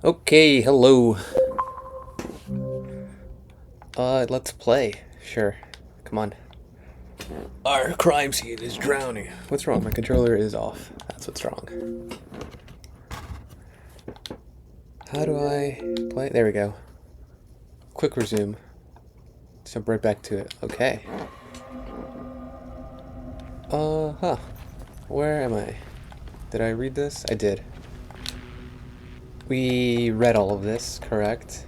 Okay, hello. Let's play. Sure. Come on. Our crime scene is drowning. What's wrong? My controller is off. That's what's wrong. How do I play? There we go. Quick resume. Jump right back to it. Okay. Huh. Where am I? Did I read this? I did. We read all of this, correct?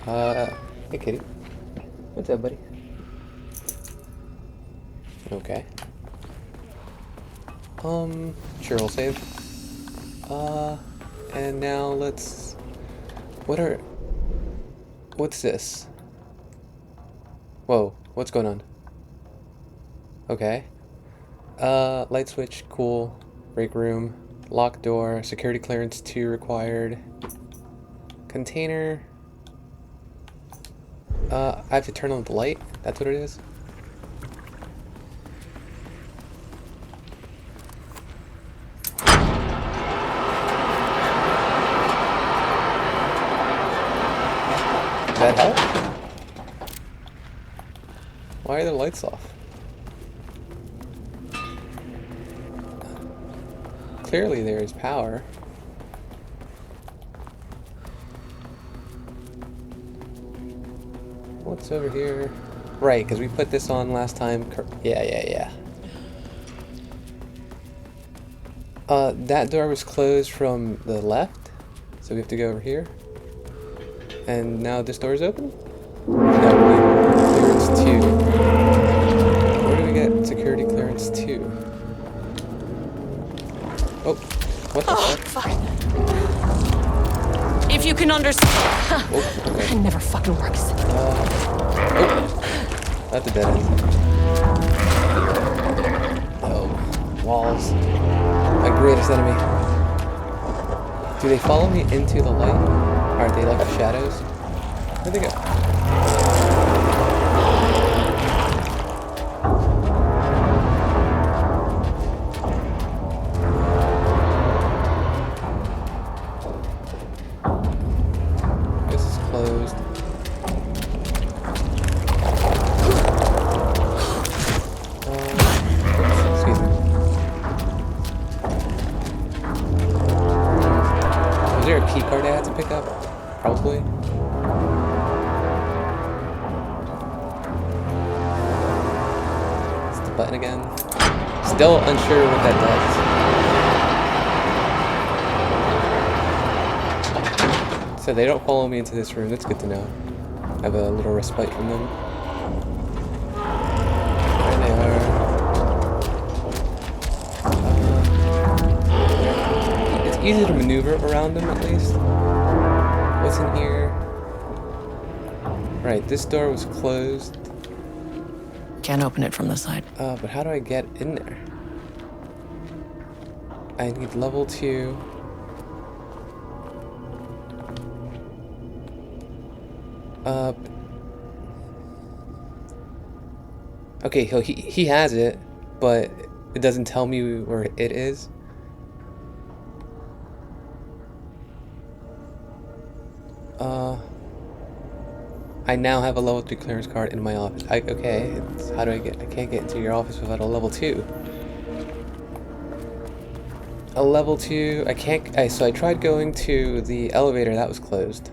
Hey kitty. What's up, buddy? Okay. Sure, we'll save. And now let's... What's this? Whoa, what's going on? Okay. Light switch, cool. Break room. Locked door. Security clearance 2 required. Container. I have to turn on the light? That's what it is? That help? Why are the lights off? Clearly there is power. What's over here? Right, because we put this on last time. Yeah. That door was closed from the left, so we have to go over here. And now this door is open? No, clearance 2. Where do we get security clearance 2? Oh, what the fuck? Fuck. If you can understand. Oh, okay. It never fucking works. Oh, that's a dead end. Oh, walls. My greatest enemy. Do they follow me into the light? Are they like the shadows? Where'd they go? This is closed. Excuse me. Was there a key card I had to pick up? Probably. It's the button again. Still unsure what that does. So they don't follow me into this room. That's good to know. I have a little respite from them. There they are. It's easy to maneuver around them at least. What's in here? Right, this door was closed. Can't open it from the side. But how do I get in there? I need level 2. Okay, he has it, but it doesn't tell me where it is. I now have a level 3 clearance card in my office. Okay, how do I can't get into your office without a level 2. A level 2, so I tried going to the elevator, that was closed.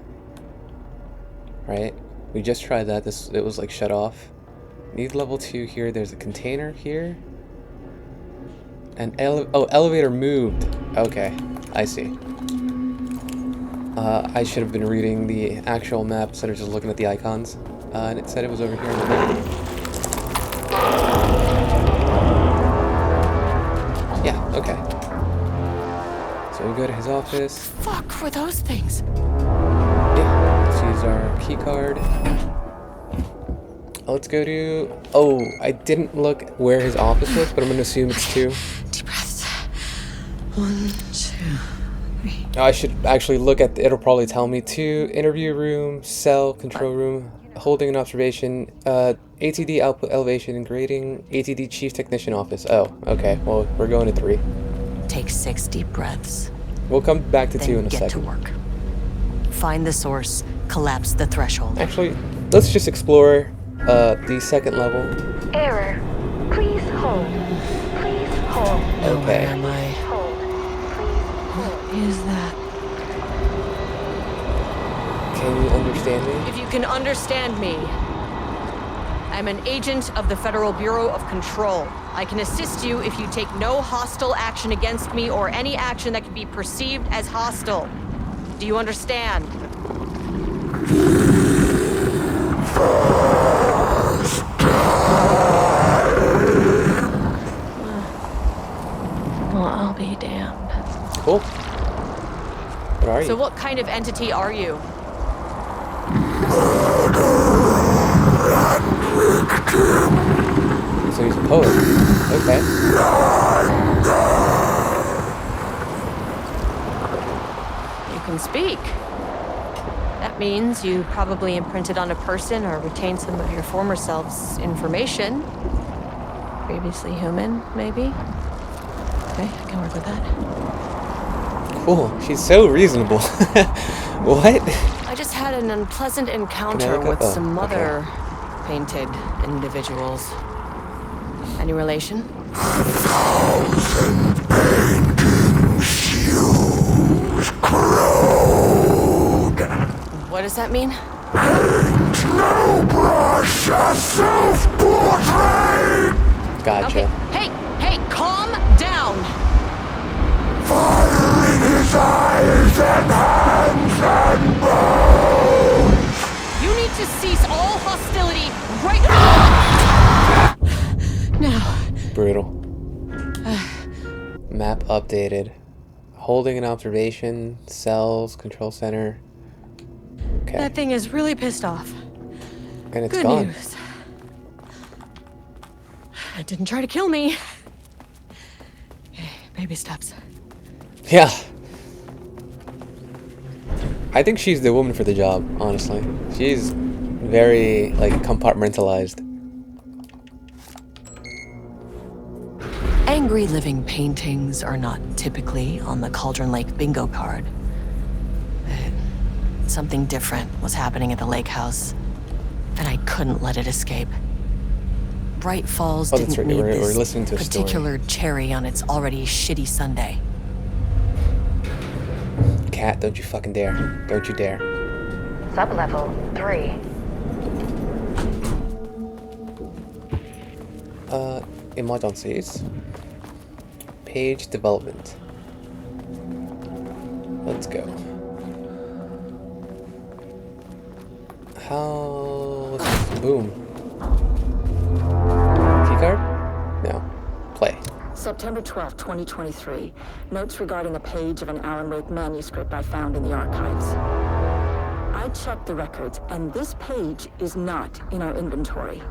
Right? We just tried that, it was like shut off. Need level 2 here, there's a container here. And elevator moved. Okay, I see. I should have been reading the actual map instead of just looking at the icons. And it said it was over here in the map. Yeah, okay. So we go to his office. Fuck were those things? Yeah, let's use our key card. Let's go to... Oh, I didn't look where his office was, but I'm going to assume it's 2. Deep breaths. 1, 2, 3. I should actually look at... It'll probably tell me 2. Interview room, cell, control room, holding an observation, ATD output elevation and grading, ATD chief technician office. Oh, okay. Well, we're going to 3. Take 6 deep breaths. We'll come back to 2 Then in a get to second. work. Find the source, collapse the threshold. Actually, let's just explore the second level. Error. Please hold. Please hold. Oh, Okay. where am I? Hold. Please hold. Is that? Can you understand me? If you can understand me, I'm an agent of the Federal Bureau of Control. I can assist you if you take no hostile action against me or any action that can be perceived as hostile. Do you understand? Well, I'll be damned. Cool. What are you? So what kind of entity are you? So he's a poet. Okay. You can speak. That means you probably imprinted on a person or retained some of your former self's information. Previously human, maybe? Okay, I can work with that. Cool. She's so reasonable. What? I just had an unpleasant encounter Connecticut? with Oh, some okay. other painted individuals. Any relation? What does that mean? Gotcha. Okay, hey, calm down! You need to cease all hostility right now! Brutal. Map updated. Holding an observation. Cells. Control center. Okay. That thing is really pissed off. And it's Good gone. news. It didn't try to kill me. Okay, baby steps. Yeah. I think she's the woman for the job, honestly. She's very, like, compartmentalized. Angry living paintings are not typically on the Cauldron Lake bingo card. But something different was happening at the lake house, and I couldn't let it escape. Bright Falls Oh, that's didn't right. need We're this listening to a story. particular cherry on its already shitty sundae. Cat, don't you fucking dare. Don't you dare. Sublevel 3. Emergencies. Page development. Let's go. How... Boom. Keycard? No. Play. September 12, 2023. Notes regarding a page of an Alan Wake manuscript I found in the archives. I checked the records, and this page is not in our inventory.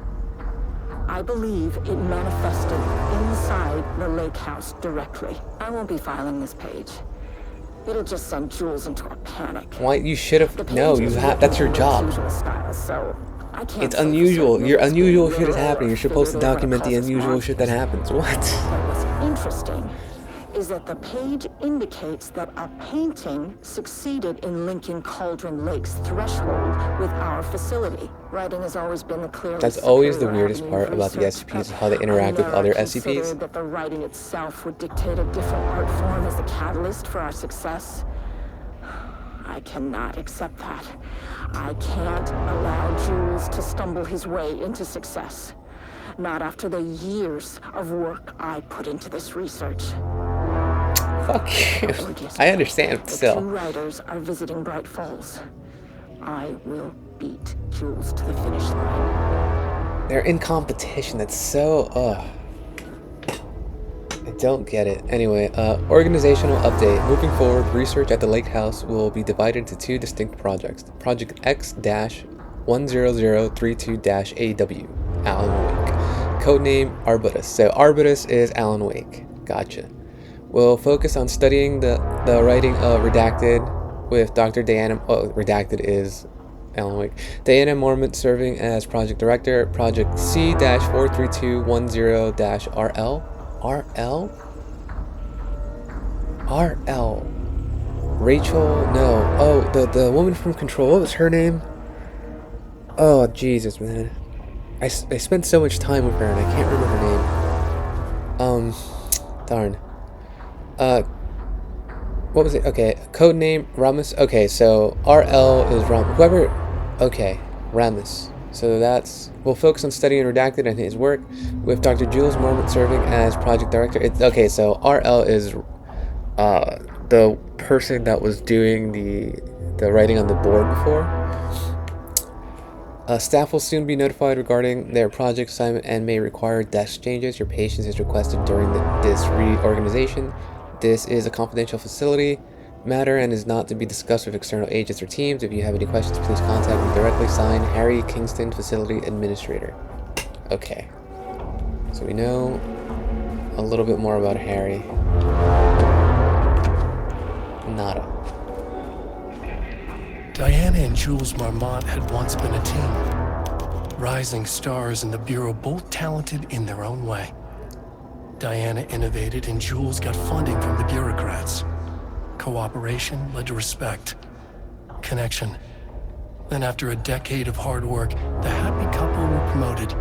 I believe it manifested inside the lake house directly. I won't be filing this page. It'll just send Jules into a panic. Why? You should The have... page No, you is have... That's your written in job. its usual style, so I can't It's say for unusual. certain Your if it's unusual being shit is literal happening. or You're supposed to figurative when it document the causes unusual shit that monsters. happens. What? But what's interesting is that the page indicates that a painting succeeded in linking Cauldron Lake's threshold with our facility. Writing has always been the clearly That's always the superior weirdest avenue part of about the research, SCPs is but how they interact with I never other considered SCPs. that the writing itself would dictate a different art form as the catalyst for our success. I cannot accept that. I can't allow Jules to stumble his way into success. Not after the years of work I put into this research. Fuck you. Gorgeous. I understand, The two still. writers are visiting Bright Falls. I will beat Jules to the finish line. They're in competition. That's so... Ugh. I don't get it. Anyway, organizational update. Moving forward, research at the Lake House will be divided into two distinct projects. Project X-10032-AW, Alan Wake. Codename Arbutus. So Arbutus is Alan Wake. Gotcha. We'll focus on studying the writing of Redacted with Dr. Diana... Oh, Redacted is Alan Wake. Diana Mormont serving as project director. Project C-43210-RL. RL? RL. Rachel, no. Oh, the woman from Control, what was her name? Oh, Jesus, man. I spent so much time with her and I can't remember her name. Darn. What was it? Okay, code name, Ramus. Okay, so RL is whoever, okay, Ramus. So that's, we'll focus on studying Redacted and his work with Dr. Jules Marmot serving as project director. Okay, so RL is the person that was doing the writing on the board before. Staff will soon be notified regarding their project assignment and may require desk changes. Your patience is requested during this reorganization. This is a confidential facility matter and is not to be discussed with external agents or teams. If you have any questions, please contact me directly. Signed, Harry Kingston, Facility Administrator. Okay. So we know a little bit more about Harry. Nada. Diana and Jules Marmot had once been a team. Rising stars in the Bureau, both talented in their own way. Diana innovated and Jules got funding from the bureaucrats. Cooperation led to respect. Connection. Then after a decade of hard work, the happy couple were promoted.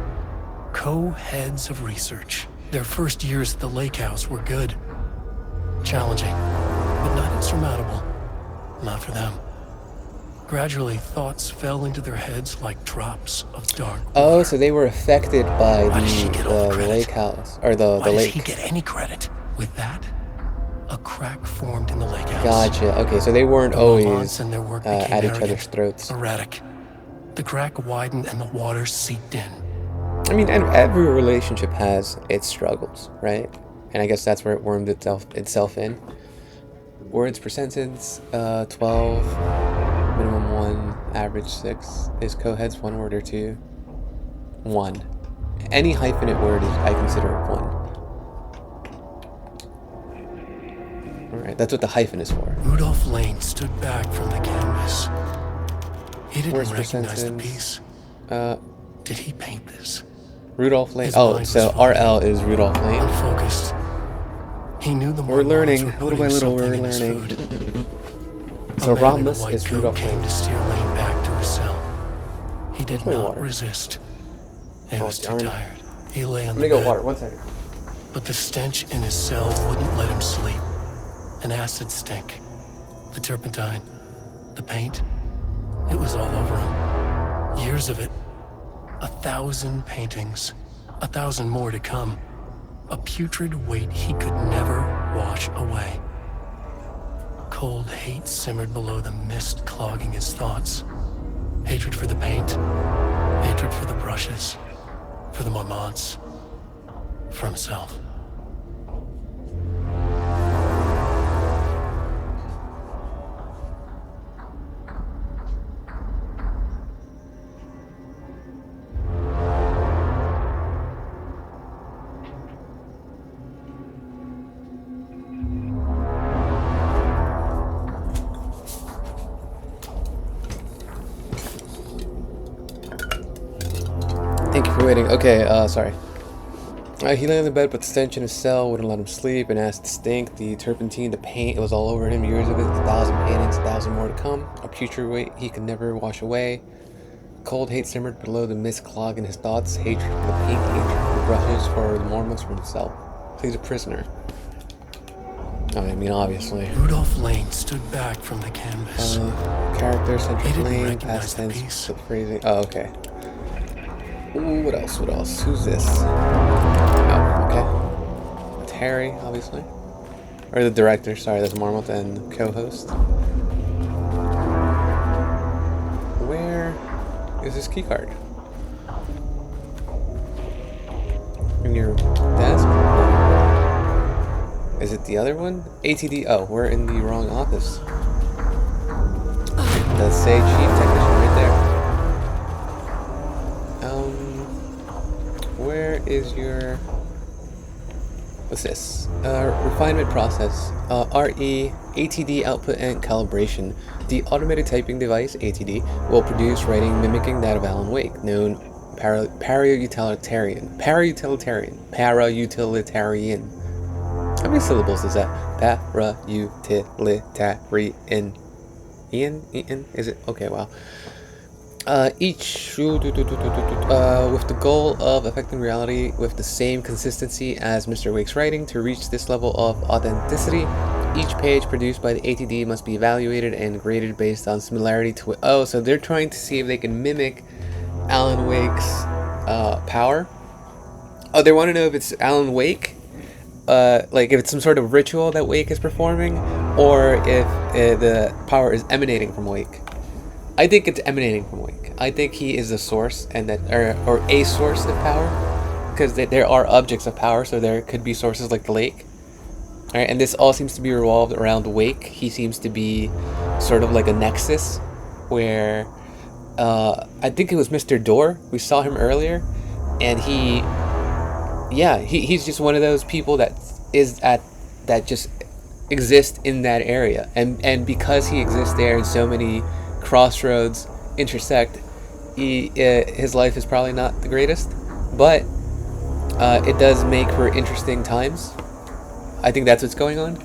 Co-heads of research. Their first years at the lake house were good. Challenging, but not insurmountable. Not for them. Gradually, thoughts fell into their heads like drops of dark water. Oh, so they were affected by Why does she get all the the credit? lake house, or the Why does lake. he get any credit? With that, a crack formed in the lake house. Gotcha. Okay, so they weren't The always Marmots and their work became at each arrogant, other's throats. erratic. The crack widened and the water seeped in. I mean, and every relationship has its struggles, right? And I guess that's where it wormed itself in. Words per sentence, 12, minimum 1, average 6. Is co-heads 1 word or 2? 1. Any hyphenate word is, I consider 1. Alright, that's what the hyphen is for. Rudolph Lane stood back from the canvas. He didn't Words per recognize the sentence. piece. Did he paint this? Rudolph Lane. His Oh, mind so was foggy. RL is Rudolph Lane. Unfocused. He knew the We're Marmots learning. were Little putting by little, something we're in his learning. food. So A man in a Romulus white is coat Rudolph came Lane. to steer Lane back to his cell. He did Holy not water. resist. He Oh, was too darn. tired. He lay on Let the me go bed, water, 1 second. but the stench in his cell wouldn't let him sleep. An acid stink. The turpentine. The paint. It was all over him. Years of it. 1,000 paintings. 1,000 more to come. A putrid weight he could never wash away. Cold hate simmered below the mist clogging his thoughts. Hatred for the paint. Hatred for the brushes. For the Marmots. For himself. Thank you for waiting. Okay, sorry. He lay on the bed, but the stench in his cell wouldn't let him sleep, and as the stink, the turpentine, the paint, it was all over him. Years of it, 1,000 paintings, 1,000 more to come. A putrid weight he could never wash away. Cold hate simmered below the mist clogging his thoughts. Hatred for the paint, hatred for the brushes, for the Mormons, for himself. He's a prisoner. I mean, obviously. Rudolph Lane stood back from the canvas. Character, He central didn't lane, recognize past the tense, piece. flip phrasing. Oh, okay. Ooh, what else? What else? Who's this? Oh, okay. It's Harry, obviously. Or the director, sorry, that's Marmot and co-host. Where is this keycard? In your desk? Is it the other one? ATD. Oh, we're in the wrong office. Does say chief technician right there. Where is your... What's this? Refinement process. RE, ATD output and calibration. The automated typing device, ATD, will produce writing mimicking that of Alan Wake, known para-utilitarian. Para-utilitarian. Para-utilitarian. How many syllables is that? Para-utilitarian. Ian? Is it? Okay, wow. Each with the goal of affecting reality with the same consistency as Mr. Wake's writing. To reach this level of authenticity, each page produced by the ATD must be evaluated and graded based on similarity to oh, so they're trying to see if they can mimic Alan Wake's power. Oh, they want to know if it's Alan Wake, like if it's some sort of ritual that Wake is performing, or if the power is emanating from Wake. I think it's emanating from Wake. I think he is the source, and that or a source of power, because there are objects of power, so there could be sources like the lake. All right, and this all seems to be revolved around Wake. He seems to be sort of like a nexus, where I think it was Mr. Door. We saw him earlier, and he's just one of those people that just exist in that area, and because he exists there and so many crossroads intersect, his life is probably not the greatest, but it does make for interesting times. I think that's what's going on.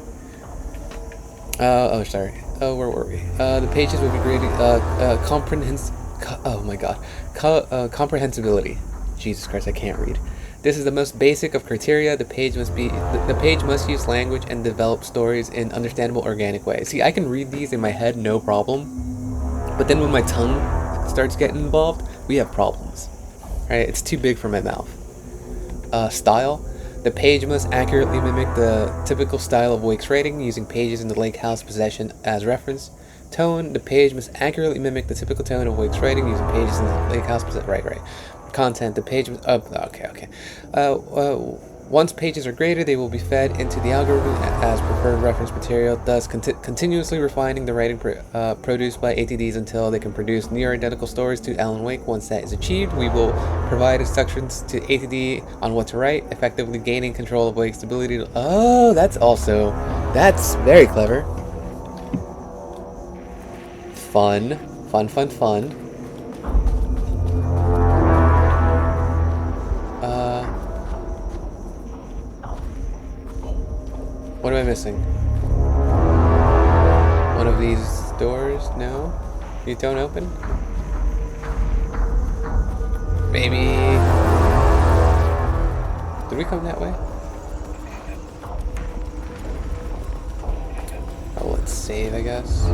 Where were we? The pages will be graded comprehensibility. Jesus Christ, I can't read. This is the most basic of criteria. The page must use language and develop stories in understandable, organic ways. See, I can read these in my head, no problem. But then when my tongue starts getting involved, we have problems. Right? It's too big for my mouth. Style. The page must accurately mimic the typical style of Wake's writing, using pages in the Lake House possession as reference. Tone. The page must accurately mimic the typical tone of Wake's writing, using pages in the Lake House possession. Right. Content. The page must... okay. Once pages are graded, they will be fed into the algorithm as preferred reference material, thus continuously refining the writing produced by ATDs until they can produce near-identical stories to Alan Wake. Once that is achieved, we will provide instructions to ATD on what to write, effectively gaining control of Wake's ability to... Oh, that's very clever. Fun. What am I missing? One of these doors? No? You don't open? Maybe... Did we come that way? Oh, let's save, I guess.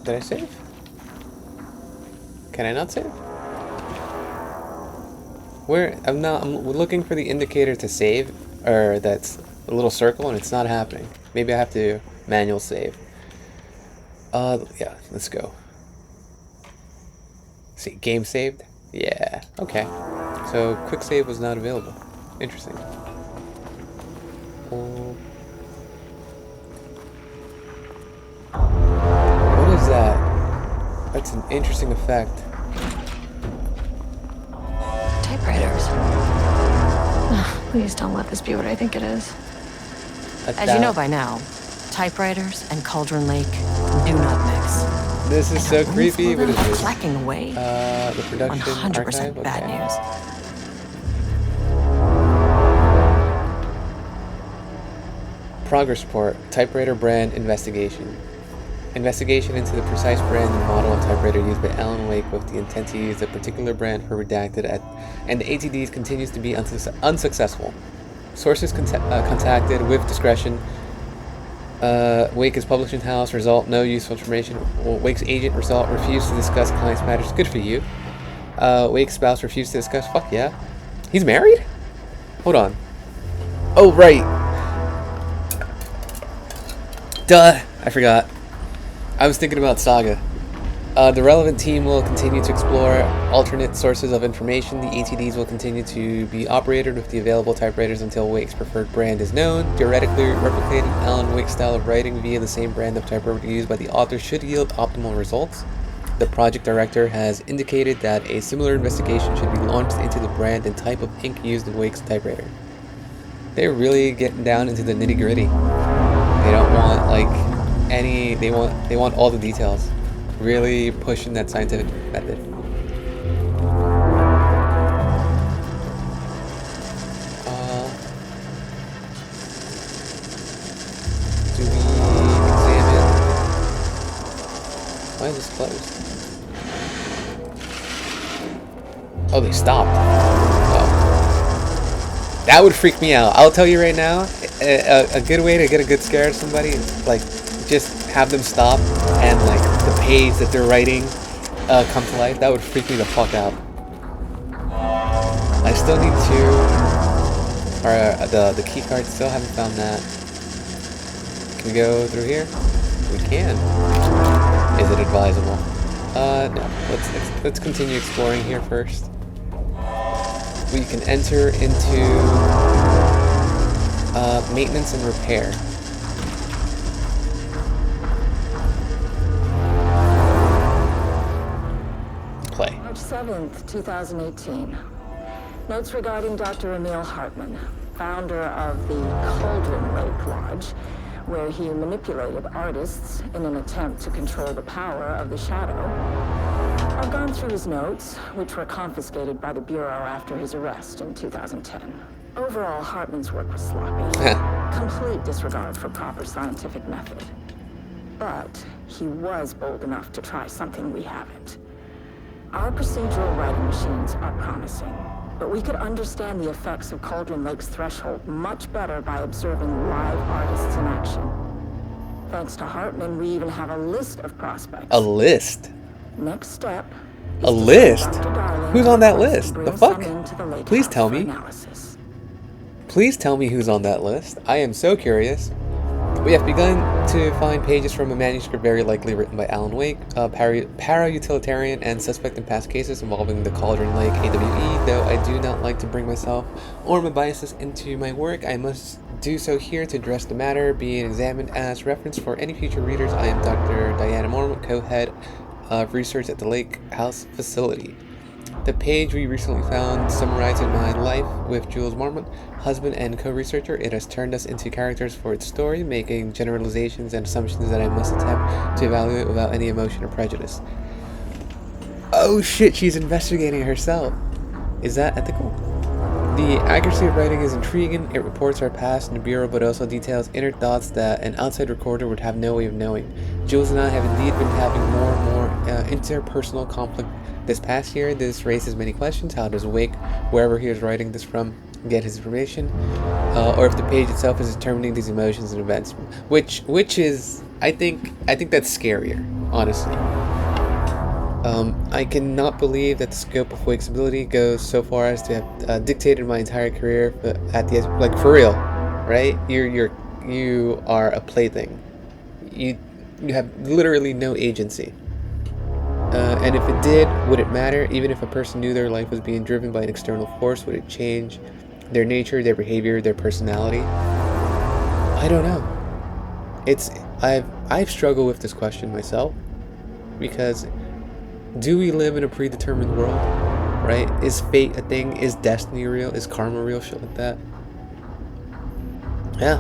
Did I save? Can I not save? I'm looking for the indicator to save, or that's a little circle, and it's not happening. Maybe I have to manual save. Yeah, let's go. See, game saved? Yeah, okay. So, quick save was not available. Interesting. What is that? That's an interesting effect. Typewriters. Please don't let this be what I think it is. As you know by now, typewriters and Cauldron Lake do not mix. This is so creepy. What is this? Slacking away. The production 100% archive? bad Okay. news. Progress report. Typewriter brand investigation. Investigation into the precise brand and model of typewriter used by Alan Wake with the intent to use a particular brand for redacted and the ATDs continues to be unsuccessful. Sources contacted with discretion. Wake is publishing house. Result, no useful information. Wake's agent, result, refused to discuss client's matters. Good for you. Wake's spouse refused to discuss. Fuck yeah. He's married? Hold on. Oh, right. Duh. I forgot. I was thinking about Saga. The relevant team will continue to explore alternate sources of information. The ATDs will continue to be operated with the available typewriters until Wake's preferred brand is known. Theoretically, replicating Alan Wake's style of writing via the same brand of typewriter used by the author should yield optimal results. The project director has indicated that a similar investigation should be launched into the brand and type of ink used in Wake's typewriter. They're really getting down into the nitty-gritty. They don't want they want all the details. Really pushing that scientific method. Why is this closed? Oh, they stopped. Oh. That would freak me out. I'll tell you right now, a good way to get a good scare of somebody is like just have them stop and like the page that they're writing come to life. That would freak me the fuck out. I still need to, or the key card, still haven't found that. Can we go through here? We can. Is it advisable? No. Let's continue exploring here first. We can enter into maintenance and repair. Play. March 7th, 2018. Notes regarding Dr. Emil Hartman, founder of the Cauldron Lake Lodge, where he manipulated artists in an attempt to control the power of the shadow. I've gone through his notes, which were confiscated by the Bureau after his arrest in 2010. Overall, Hartman's work was sloppy. Complete disregard for proper scientific method. But he was bold enough to try something we haven't. Our procedural writing machines are promising, but we could understand the effects of Cauldron Lake's threshold much better by observing live artists in action. Thanks to Hartman, we even have a list of prospects. A list? Next step. A list? Who's on that list? The fuck? Please tell me. Please tell me who's on that list. I am so curious. We have begun to find pages from a manuscript very likely written by Alan Wake, para-utilitarian and suspect in past cases involving the Cauldron Lake AWE. Though I do not like to bring myself or my biases into my work, I must do so here to address the matter being examined as reference for any future readers. I am Dr. Diana Mormont, co-head of research at the Lake House facility. The page we recently found summarizing my life with Jules Mormont, husband and co-researcher. It has turned us into characters for its story, making generalizations and assumptions that I must attempt to evaluate without any emotion or prejudice. Oh shit, she's investigating herself. Is that ethical? The accuracy of writing is intriguing. It reports our past in the Bureau, but also details inner thoughts that an outside recorder would have no way of knowing. Jules and I have indeed been having more and more interpersonal conflict this past year. This raises many questions. How does Wake, wherever he is writing this from, get his information? Or if the page itself is determining these emotions and events, which is, I think that's scarier, honestly. I cannot believe that the scope of Wake's ability goes so far as to have dictated my entire career. But at the end, like, for real, right? You are a plaything. You have literally no agency. And if it did, would it matter? Even if a person knew their life was being driven by an external force, would it change their nature, their behavior, their personality? I don't know. I've struggled with this question myself, because do we live in a predetermined world, right? Is fate a thing? Is destiny real? Is karma real? Shit like that. Yeah.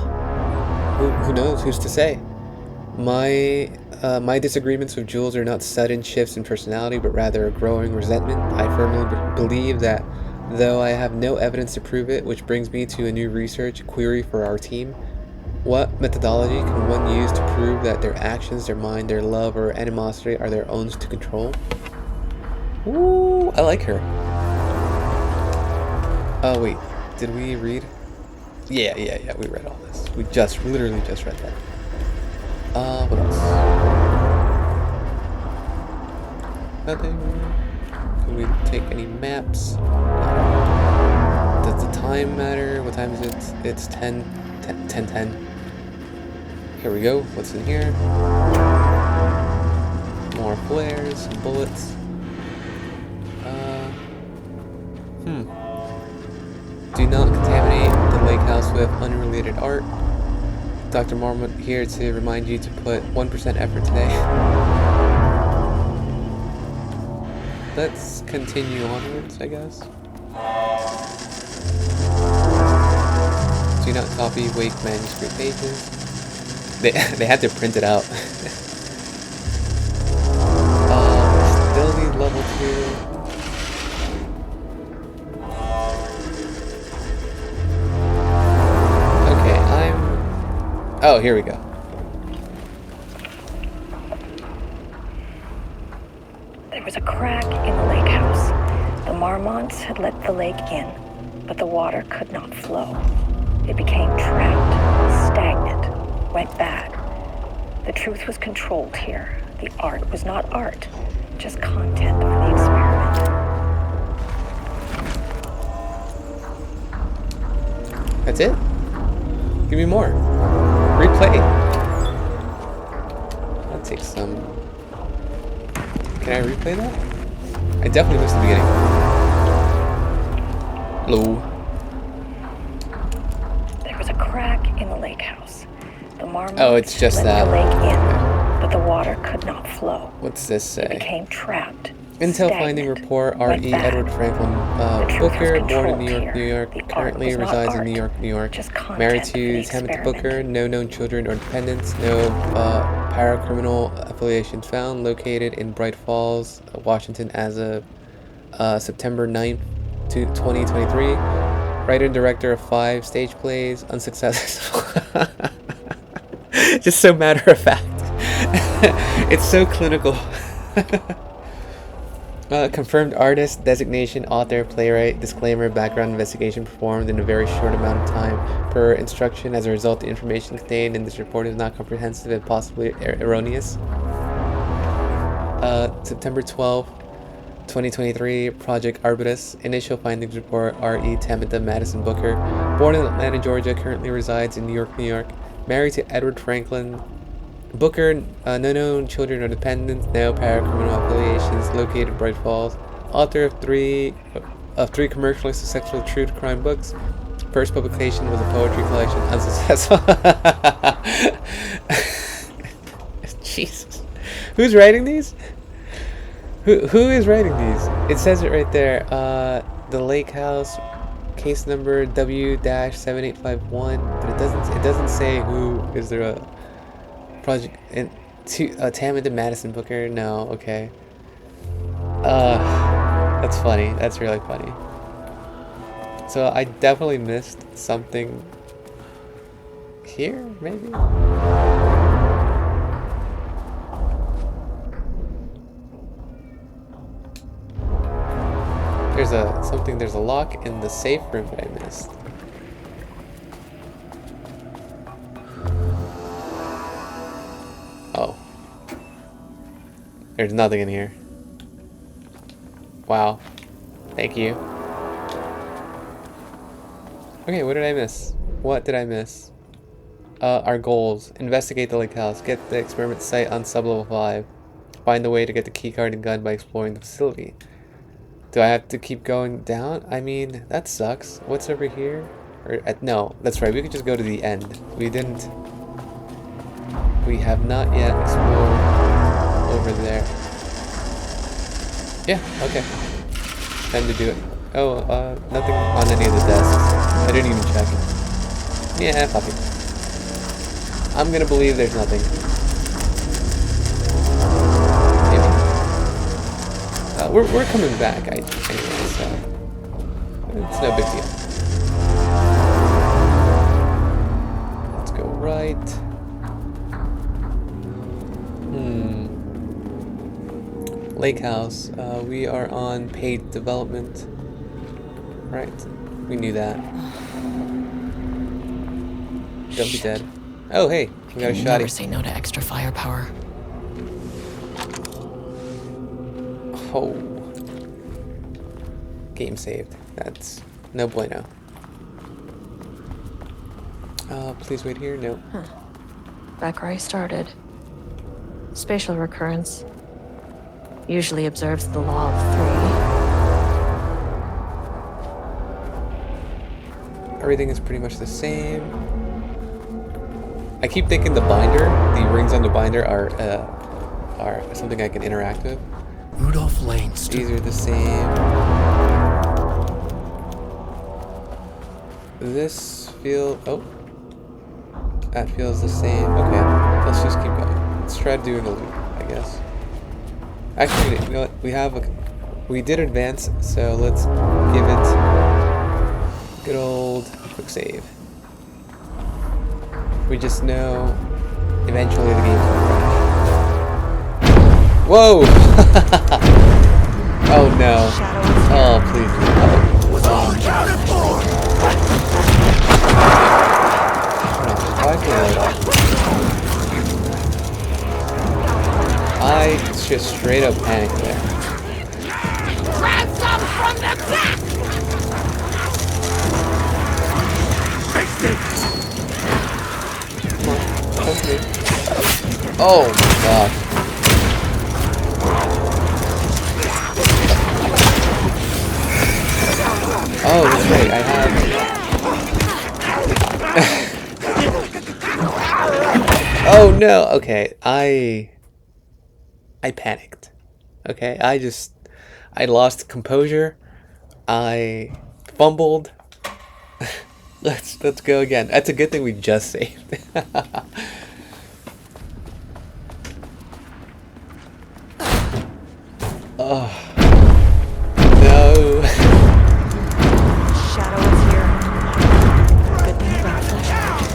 Who knows? Who's to say? My disagreements with Jules are not sudden shifts in personality, but rather a growing resentment. I firmly believe that, though I have no evidence to prove it, which brings me to a new research query for our team. What methodology can one use to prove that their actions, their mind, their love, or animosity are their own to control? Ooh, I like her. Oh, wait. Did we read? Yeah, we read all this. We literally just read that. What else? Nothing. Can we take any maps? Does the time matter? What time is it? It's 10. Here we go. What's in here? More flares, some bullets. Do not contaminate the lake house with unrelated art. Dr. Mormont here to remind you to put 1% effort today. Let's continue onwards, I guess. Do not copy Wake manuscript pages. They had to print it out. Still need level 2. Oh, here we go. There was a crack in the lake house. The Marmonts had let the lake in, but the water could not flow. It became trapped, stagnant, went bad. The truth was controlled here. The art was not art, just content for the experiment. That's it? Give me more. Replay. That takes some... Can I replay that? I definitely missed the beginning. Hello. There was a crack in the lake house. The Marmonts Oh, it's just let that. the lake in, but the water could not flow. What's this It say? became trapped. Intel stagnant, finding report, went R.E. bad. Edward Franklin The truth was Booker, born in controlled New York, here. New York, The art currently was not resides in art, New York, New York. just content Married for to the Tammy experiment. Booker, no known children or dependents, no paracriminal affiliations found, located in Bright Falls, Washington as of September 9th, 2023. Writer and director of 5 stage plays, unsuccessful. Just so matter of fact. It's so clinical. Confirmed artist, designation, author, playwright, disclaimer, background investigation performed in a very short amount of time per instruction. As a result, the information contained in this report is not comprehensive and possibly erroneous. September 12th, 2023, Project Arbutus. Initial findings report, R.E. Tamitha Madison Booker. Born in Atlanta, Georgia, currently resides in New York, New York. Married to Edward Franklin Booker, no known children or dependents, no paracriminal affiliations, located in Bright Falls. Author of three commercially successful true crime books. First publication was a poetry collection, unsuccessful. Jesus. Who's writing these? Who is writing these? It says it right there. The Lake House, case number W-7851, but it doesn't say who is there a project and Tamitha Madison Booker. No, okay. That's funny. That's really funny. So I definitely missed something here, maybe. There's a lock in the safe room that I missed. Oh. There's nothing in here. Wow. Thank you. Okay, what did I miss? What did I miss? Our goals. Investigate the lake house. Get the experiment site on sublevel 5. Find the way to get the keycard and gun by exploring the facility. Do I have to keep going down? I mean, that sucks. What's over here? No, that's right. We could just go to the end. We have not yet explored over there. Yeah, okay. Time to do it. Oh, nothing on any of the desks. I didn't even check. Yeah, fuck it. I'm gonna believe there's nothing. We're coming back anyway, so it's no big deal. Let's go right. Lake House. We are on paid development. Right. We knew that. Don't be dead. Oh, hey. We got a You shotty. never say no to extra firepower. Oh. Game saved. That's no bueno. Please wait here. No. Back where I started. Spatial recurrence. Usually observes the law of 3. Everything is pretty much the same. I keep thinking the binder, the rings on the binder are something I can interact with. Rudolph Lane These are the same. This feel... Oh. That feels the same. Okay. Let's just keep going. Let's try doing a loop, I guess. Actually, you know what? We did advance, so let's give it good old quick save. We just know eventually the game's gonna crash. Whoa! Oh no. Shadow is here. Oh, please. I just straight up panicked there. Grab some from the back! Oh my god. Oh, that's right, I have... Oh no, okay, I panicked. Okay, I lost composure. I fumbled. Let's go again. That's a good thing we just saved. Oh no. Shadow is here. Good thing about flashlight.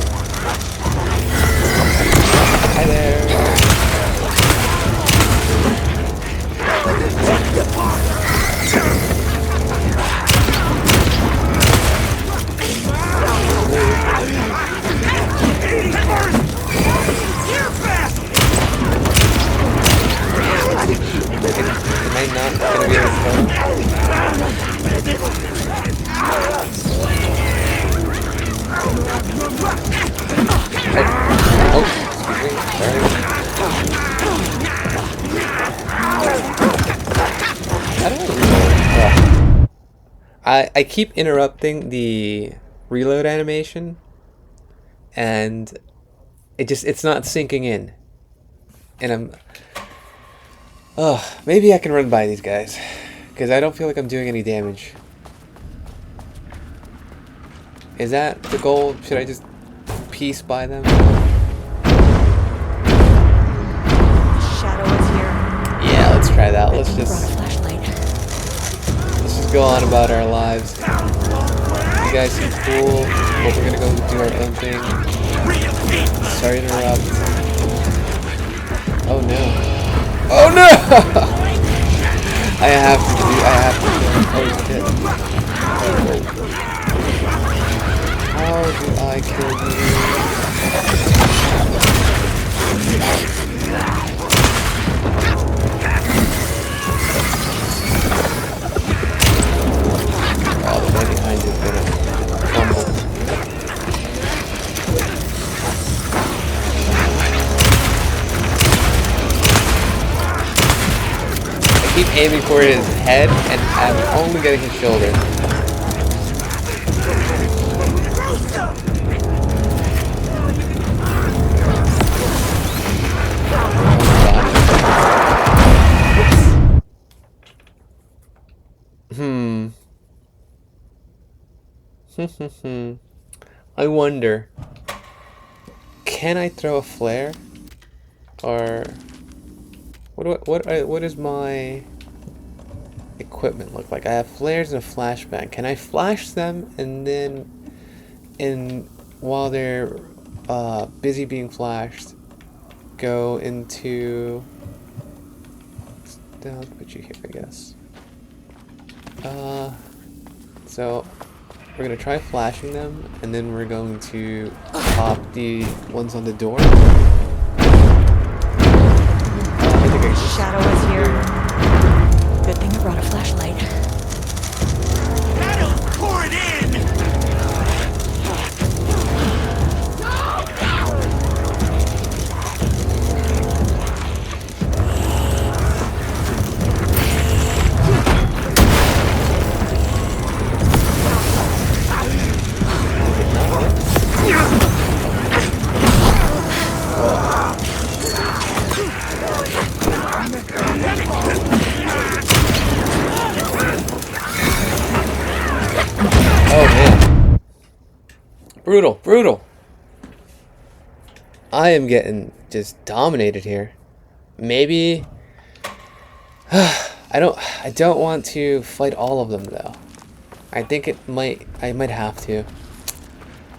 Hi there. Am I not gonna be able to kill him? Oh, excuse me. Sorry. I don't know. I keep interrupting the reload animation, and it's not sinking in, and I'm. Oh, maybe I can run by these guys, because I don't feel like I'm doing any damage. Is that the goal? Should I just piece by them? Shadow is here. Yeah, let's try that. Good Let's thing you brought a just flashlight. go on about our lives. You guys seem cool, but we're gonna go do our own thing. Sorry to interrupt. Oh no. Oh no! I have to kill him. Oh shit. How do I kill you? Oh, the guy behind you is gonna fumble. I keep aiming for his head, and I'm only getting his shoulder. I wonder, can I throw a flare? Or what does my equipment look like? I have flares and a flashbang. Can I flash them and then while they're busy being flashed, go into I'll put you here, I guess. So we're gonna try flashing them, and then we're going to pop the ones on the door. I think I just... Shadow is here. Good thing you brought a flashlight. Pour it in! Oh man. Brutal. I am getting just dominated here. Maybe I don't want to fight all of them though. I think I might have to.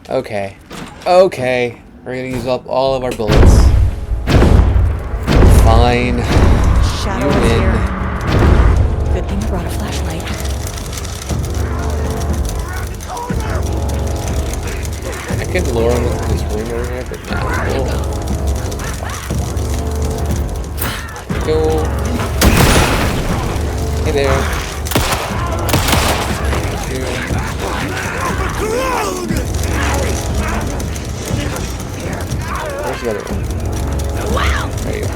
Okay. We're gonna use up all of our bullets. Fine. Shadow You is win. here. Good thing you brought a flashlight. I could lure him into this room over here, but nah. Go. Hey there. Where's the other one? There you go.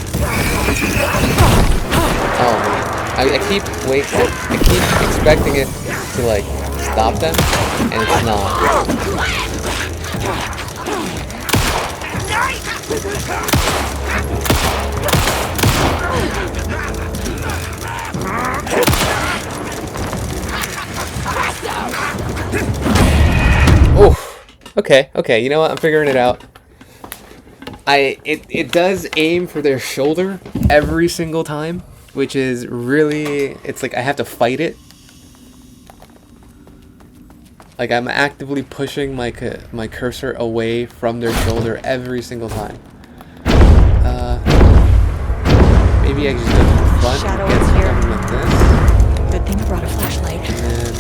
Oh man. I keep waiting. I keep expecting it to like stop them, and it's not. Oh, okay. You know what? I'm figuring it out. It does aim for their shoulder every single time, which is really, it's like I have to fight it. Like I'm actively pushing my cursor away from their shoulder every single time. Maybe I just go to the front Shadow and get is here. something like this. Good thing you brought a flashlight. And then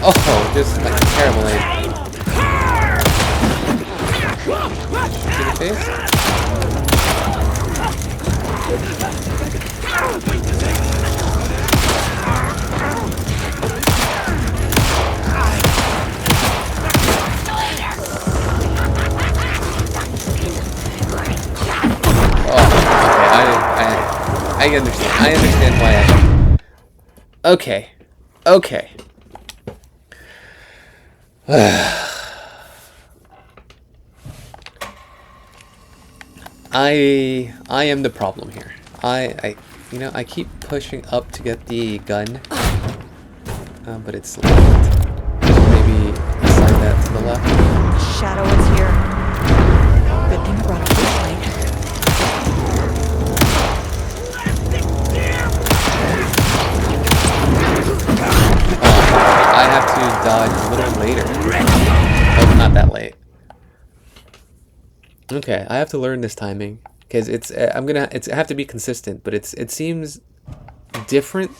oh, just like terrible aim. See the face? I understand. I understand why Okay. I am the problem here. I keep pushing up to get the gun, but it's left. Maybe slide that to the left. Shadow is here. Good thing you brought a flashlight. I have to dodge a little later. Oh, not that late. Okay, I have to learn this timing because I have to be consistent, but it seems different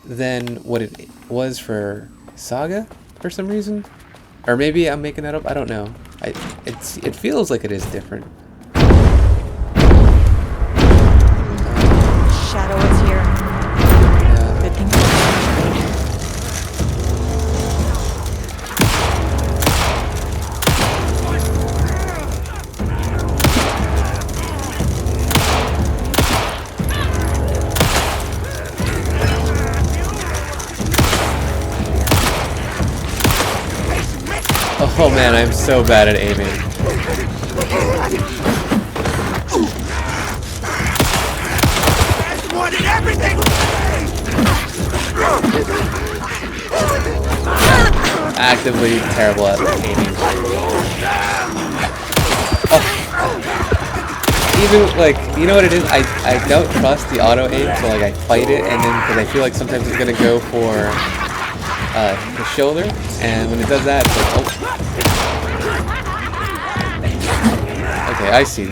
than what it was for Saga for some reason, or maybe I'm making that up. I don't know. It feels like it is different. Shadow is here. Good thing you brought a flashlight. Oh man, I'm so bad at aiming. Actively terrible at aiming. Oh. Even like, you know what it is? I don't trust the auto aim, so like I fight it, and then because I feel like sometimes it's gonna go for the shoulder, and when it does that, it's like, oh. Okay, I see.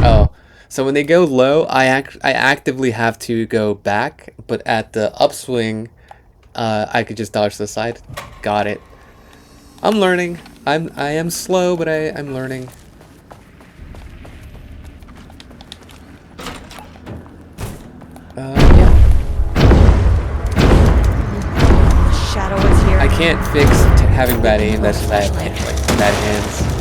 Oh, so when they go low, I actively have to go back, but at the upswing, I could just dodge to the side. Got it. I'm learning. I am slow, but I'm learning. Yeah. Shadow is here. I can't fix having bad aim. That's just I have like bad hands.